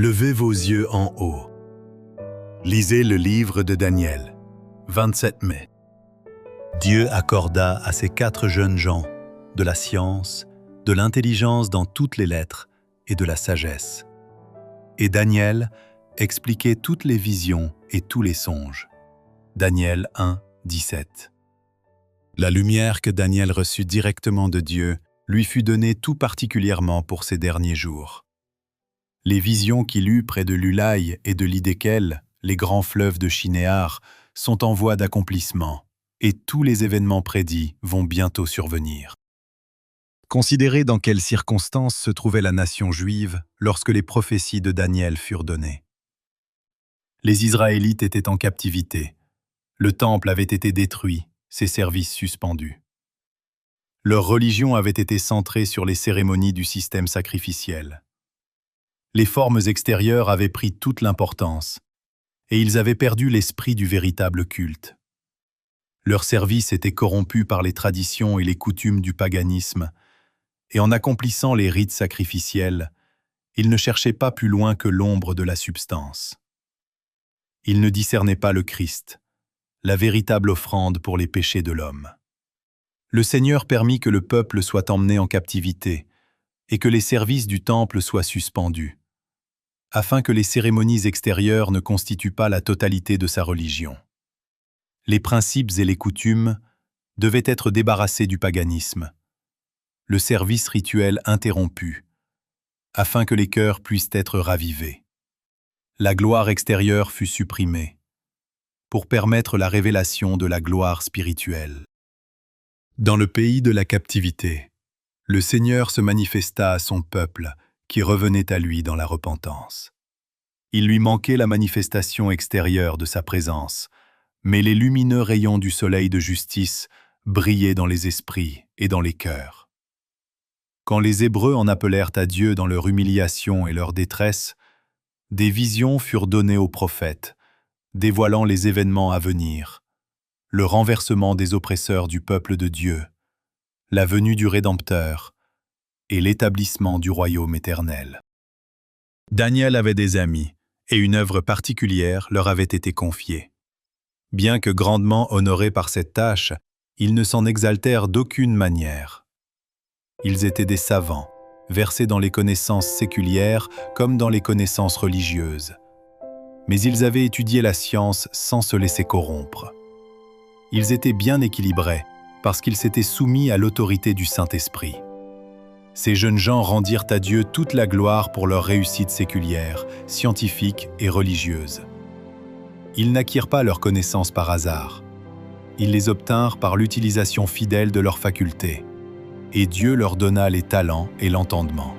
Levez vos yeux en haut. Lisez le livre de Daniel, 27 mai. Dieu accorda à ces 4 jeunes gens de la science, de l'intelligence dans toutes les lettres et de la sagesse. Et Daniel expliquait toutes les visions et tous les songes. Daniel 1, 17. La lumière que Daniel reçut directement de Dieu lui fut donnée tout particulièrement pour ces derniers jours. Les visions qu'il eut près de l'Ulaï et de l'Hidékel, les grands fleuves de Shinéar, sont en voie d'accomplissement, et tous les événements prédits vont bientôt survenir. Considérez dans quelles circonstances se trouvait la nation juive lorsque les prophéties de Daniel furent données. Les Israélites étaient en captivité. Le temple avait été détruit, ses services suspendus. Leur religion avait été centrée sur les cérémonies du système sacrificiel. Les formes extérieures avaient pris toute l'importance, et ils avaient perdu l'esprit du véritable culte. Leur service était corrompu par les traditions et les coutumes du paganisme, et en accomplissant les rites sacrificiels, ils ne cherchaient pas plus loin que l'ombre de la substance. Ils ne discernaient pas le Christ, la véritable offrande pour les péchés de l'homme. Le Seigneur permit que le peuple soit emmené en captivité et que les services du temple soient suspendus, afin que les cérémonies extérieures ne constituent pas la totalité de sa religion. Les principes et les coutumes devaient être débarrassés du paganisme, le service rituel interrompu, afin que les cœurs puissent être ravivés. La gloire extérieure fut supprimée, pour permettre la révélation de la gloire spirituelle. Dans le pays de la captivité, le Seigneur se manifesta à son peuple, qui revenait à lui dans la repentance. Il lui manquait la manifestation extérieure de sa présence, mais les lumineux rayons du soleil de justice brillaient dans les esprits et dans les cœurs. Quand les Hébreux en appelèrent à Dieu dans leur humiliation et leur détresse, des visions furent données aux prophètes, dévoilant les événements à venir, le renversement des oppresseurs du peuple de Dieu, la venue du Rédempteur et l'établissement du royaume éternel. Daniel avait des amis, et une œuvre particulière leur avait été confiée. Bien que grandement honorés par cette tâche, ils ne s'en exaltèrent d'aucune manière. Ils étaient des savants, versés dans les connaissances séculières comme dans les connaissances religieuses. Mais ils avaient étudié la science sans se laisser corrompre. Ils étaient bien équilibrés parce qu'ils s'étaient soumis à l'autorité du Saint-Esprit. Ces jeunes gens rendirent à Dieu toute la gloire pour leur réussite séculière, scientifique et religieuse. Ils n'acquirent pas leurs connaissances par hasard. Ils les obtinrent par l'utilisation fidèle de leurs facultés, et Dieu leur donna les talents et l'entendement.